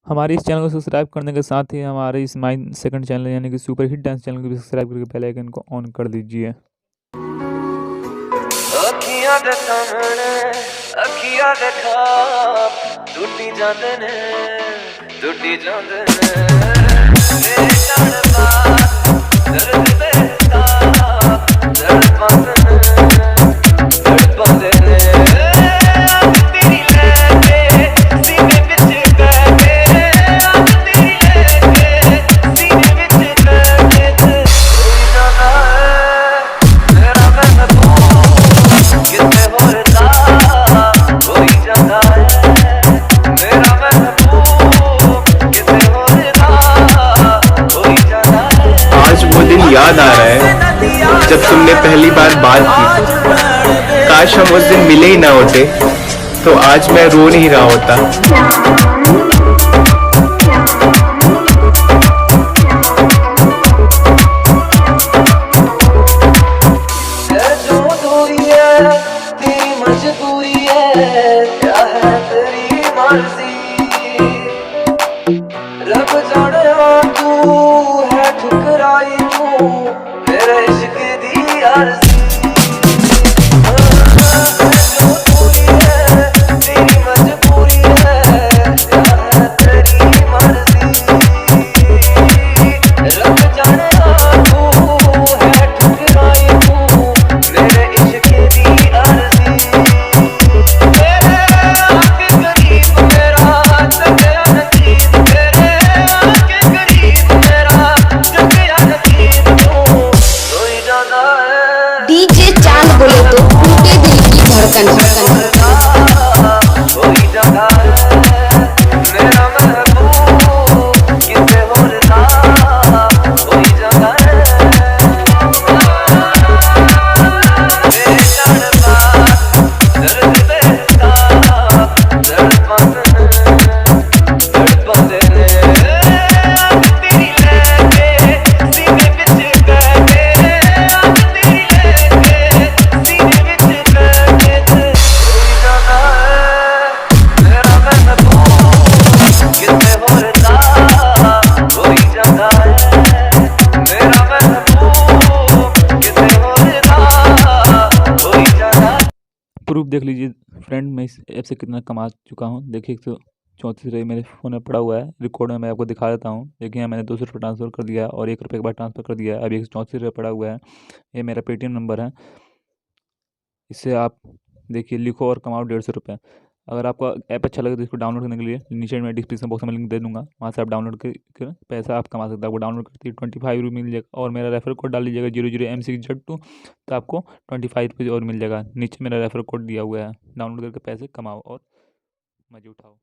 हमारे इस चैनल को सब्सक्राइब करने के साथ ही हमारे इस माई सेकंड चैनल यानी कि सुपर हिट डांस चैनल को भी सब्सक्राइब करके बेल आइकन को ऑन कर दीजिए। अखियां दे सामने अखियां दे ख्वाब टूटी जांदे ने मेरे जान बात दर्द बेताब दर्द पांदे ने अब तेरी लैके सीने विच बैठे अब तेरी लैके सीने विच बैठे कोई जाना है मेरा महबूब कितने होता कोई जाना है मेरा महबूब कितने होता कोई जाना है। आज वो दिन याद आ रहा है जब तुमने पहली बार बात की। काश हम उस दिन मिले ही ना होते तो आज मैं रो नहीं रहा होता। जो दूरी है तेरी मजबूरी है क्या है तेरी मर्जी रब जाने तू है ठुकराई तू मेरे इश्क दी अर्जी जो दूरी है तेरी मजबूरी है क्या है तेरी मर्जी रब जाने तू है ठुकराई तू मेरे इश्क दी अर्जी तेरे आके करीब मेरा जगया नसीब तेरे आके करीब मेरा जगया नसीब तू कोई जाना है डीजे चांद बोले तो टूटे दिल की धड़कन। कोई जाना है मेरा महबूब कितने होता कोई जाना है मेरे जान बात दर्द बेताब दर्द पांदे ने अब तेरी लैके सीने विच बैठे अब तेरी लैके सीने विच बैठे कोई जाना है मेरा महबूब कितने होता कोई जाना है मेरा महबूब कितने होता कोई जाना है। प्रूफ देख लीजिए फ्रेंड, मैं इस ऐप से कितना कमा चुका हूँ। देखिए 134 मेरे फ़ोन में पड़ा हुआ है। रिकॉर्ड में मैं आपको दिखा देता हूँ। देखिए यहाँ मैंने 200 रुपये ट्रांसफ़र कर दिया है और 1 रुपये के बाद ट्रांसफ़र कर दिया है। अभी 134 रुपये पड़ा हुआ है। ये मेरा पेटीएम नंबर है। इससे आप देखिए लिखो और कमाओ 150 रुपये। अगर आपका ऐप अच्छा लगे तो इसको डाउनलोड करने के लिए नीचे मैं डिस्क्रिप्शन बॉक्स में लिंक दे दूँगा, वहाँ से आप डाउनलोड कर पैसा आप कमा सकते हैं। आपको डाउनलोड करते ही 25 रुपये मिल जाएगा और मेरा रेफर कोड डाल लीजिएगा 00MC2 तो आपको 25 रुपये और मिल जाएगा। नीचे मेरा रेफर कोड दिया हुआ है। डाउनलोड करके पैसे कमाओ और मज़े उठाओ।